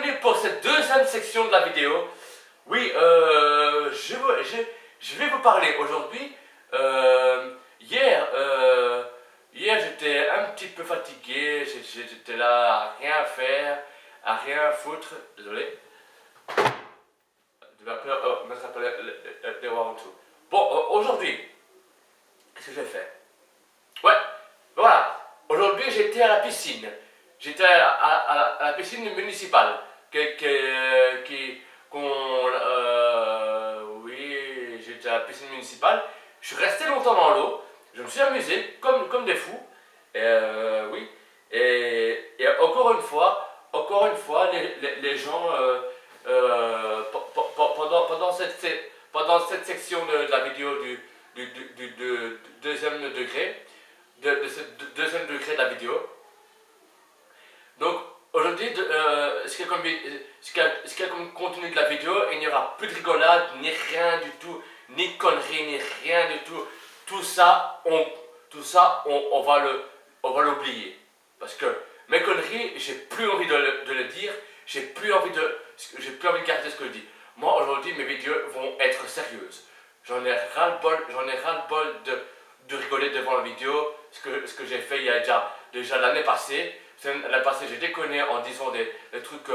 bienvenue pour cette deuxième section de la vidéo. Oui, je vais vous parler aujourd'hui. Hier j'étais un petit peu fatigué, j'étais là à rien faire, à rien foutre. Désolé. Je vais mettre un peu les voix en dessous. Bon, aujourd'hui, qu'est-ce que j'ai fait? Ouais, voilà. Aujourd'hui j'étais à la piscine. J'étais à la piscine municipale. Oui, j'étais à la piscine municipale. Je suis resté longtemps dans l'eau. Je me suis amusé comme des fous. Oui. Et encore une fois, les gens, pendant cette section de la vidéo du deuxième degré, de ce deuxième degré de la vidéo. Donc aujourd'hui, ce qu'il y a comme contenu de la vidéo, il n'y aura plus de rigolade, ni rien du tout, ni de conneries, ni rien du tout. Tout ça, on va l'oublier. Parce que mes conneries, j'ai plus envie de le dire, j'ai plus envie de garder ce que je dis. Moi aujourd'hui, mes vidéos vont être sérieuses. J'en ai ras-le-bol de rigoler devant la vidéo, ce que j'ai fait il y a déjà l'année passée. L'année passée, j'ai déconné en disant des trucs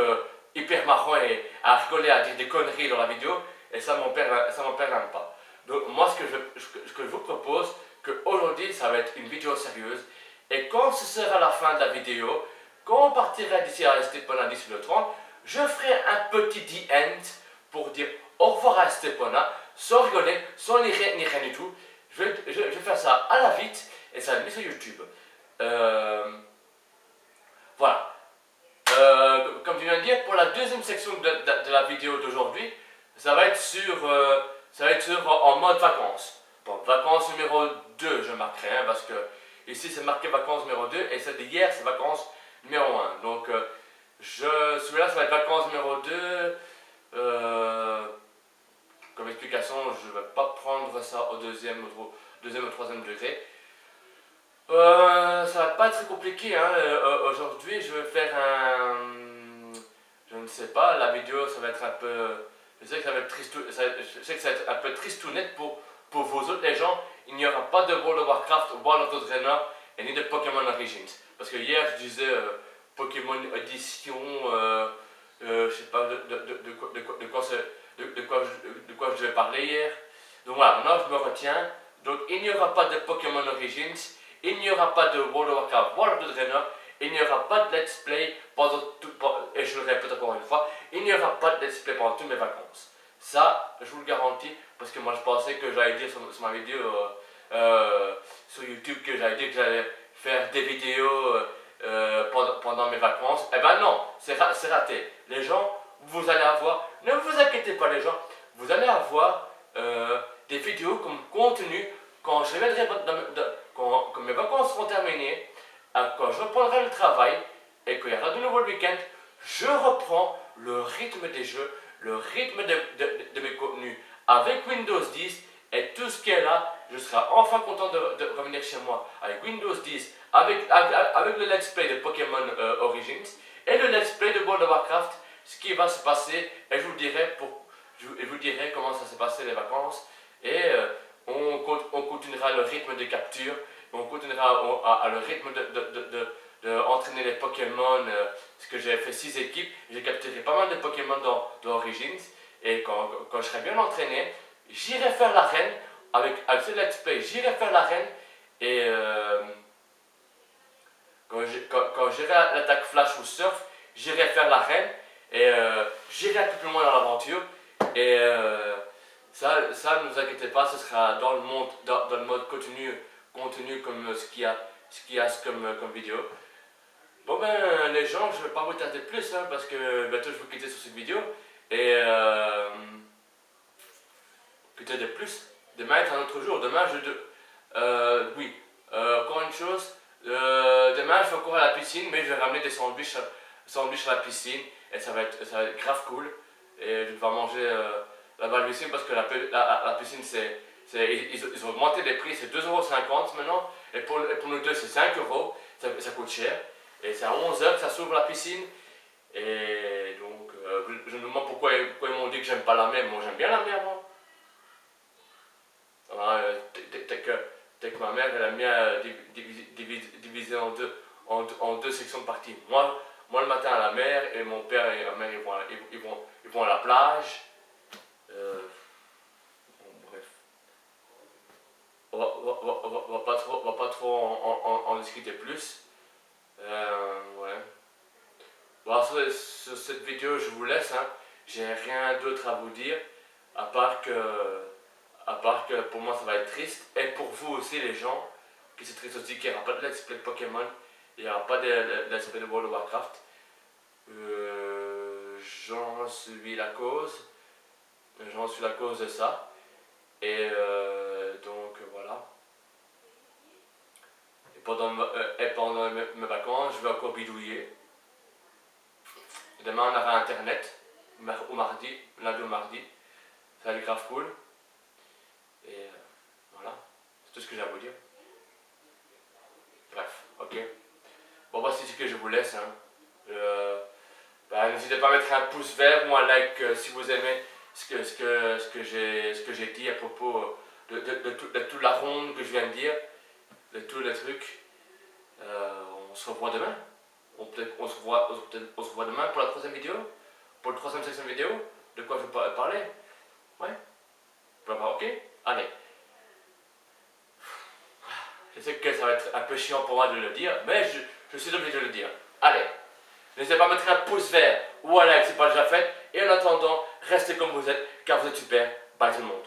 hyper marrants et à rigoler, à dire des conneries dans la vidéo, et ça m'en perd même pas. Donc moi, ce que je vous propose, qu'aujourd'hui, ça va être une vidéo sérieuse, et quand ce sera la fin de la vidéo, quand on partira d'ici à Estepona d'ici le 30, je ferai un petit The End pour dire au revoir à Estepona, sans rigoler, sans ni rien du tout. Je vais faire ça à la vite, et ça va être mis sur YouTube. Voilà. Comme je viens de dire, pour la deuxième section de la vidéo d'aujourd'hui, ça va être en mode vacances. Bon, vacances numéro 2, je marquerai, hein, parce que ici c'est marqué vacances numéro 2 et celle d'hier c'est vacances numéro 1. Donc, celui-là ça va être vacances numéro 2. Comme explication, je ne vais pas prendre ça au deuxième ou troisième degré. Ça va pas être très compliqué, hein. Aujourd'hui je vais faire je ne sais pas, la vidéo ça va être un peu, je sais que ça va être un peu tristounette pour vous autres les gens. Il n'y aura pas de World of Warcraft, World of Draenor et ni de Pokémon Origins. Parce que hier je disais Pokémon Edition, je sais pas de quoi je devais parler hier. Donc voilà, maintenant je me retiens. Donc il n'y aura pas de Pokémon Origins. Il n'y aura pas de World of Warcraft, World of Draenor, il n'y aura pas de let's play et je le répète encore une fois, il n'y aura pas de let's play pendant toutes mes vacances. Ça, je vous le garantis, parce que moi je pensais que j'allais dire sur ma vidéo sur YouTube que j'allais faire des vidéos pendant mes vacances. Eh ben non, c'est raté. Les gens, vous allez avoir, ne vous inquiétez pas les gens, vous allez avoir des vidéos comme contenu quand je reviendrai quand mes vacances seront terminées, quand je reprendrai le travail et qu'il y aura de nouveau le week-end, je reprends le rythme des jeux, le rythme de mes contenus avec Windows 10 et tout ce qui est là, je serai enfin content de revenir chez moi avec Windows 10, avec le let's play de Pokémon Origins et le let's play de World of Warcraft, ce qui va se passer et je vous dirai comment ça s'est passé les vacances et on continuera le rythme de capture, on continuera le rythme de entraîner les Pokémon, parce que j'ai fait 6 équipes, j'ai capturé pas mal de Pokémon dans Origins, et quand je serai bien entraîné, j'irai faire l'arène, avec ce let's play, j'irai faire l'arène, et quand j'irai à l'attaque flash ou surf, j'irai faire l'arène, et j'irai un peu plus loin dans l'aventure, et ça, ne vous inquiétez pas, ce sera dans le mode contenu comme ce qu'il y a comme vidéo. Bon ben les gens, je ne vais pas vous tarder plus, hein, parce que bientôt je vais vous quitter sur cette vidéo. Et quitter de plus, demain est un autre jour. Demain encore une chose, demain je vais encore à la piscine, mais je vais ramener des sandwichs à la piscine, et ça va être grave cool. Et je vais manger là-bas à la piscine, parce que la piscine ils ont augmenté les prix, c'est 2,50 € maintenant, et pour nous deux c'est 5 €, ça coûte cher, et c'est à 11 h que ça s'ouvre la piscine, et donc Je me demande pourquoi ils m'ont dit que j'aime pas la mer. Moi j'aime bien la mer, moi. Dès que ma mère elle aime bien diviser en deux sections de partie. Moi le matin à la mer et mon père et ma mère ils vont à la plage. Bon, bref. On va pas trop en discuter plus. Ouais. Bon, sur cette vidéo, je vous laisse. Hein. J'ai rien d'autre à vous dire, à part que pour moi ça va être triste. Et pour vous aussi, les gens, qui c'est triste aussi qu'il n'y aura pas de Let's Play de Pokémon, il n'y aura pas de Let's Play de World of Warcraft. J'en suis la cause. J'en suis la cause de ça. Et donc voilà. Et pendant mes vacances, je vais encore bidouiller. Demain on aura internet, au mardi, lundi au mardi. Ça va être grave cool. Et voilà, c'est tout ce que j'ai à vous dire. Bref, ok. Bon, voici ce que je vous laisse. Hein. N'hésitez pas à mettre un pouce vert ou un like si vous aimez ce que j'ai dit à propos de toute la ronde que je viens de dire, de tous les trucs. On se revoit demain. On se voit demain pour la troisième vidéo, pour le troisième section vidéo. De quoi je vais parler. Ouais. Ok. Allez. Je sais que ça va être un peu chiant pour moi de le dire, mais je suis obligé de le dire. Allez. N'hésitez pas à mettre un pouce vert ou un like si ce n'est pas déjà fait. Et en attendant, restez comme vous êtes, car vous êtes super. Bye tout le monde.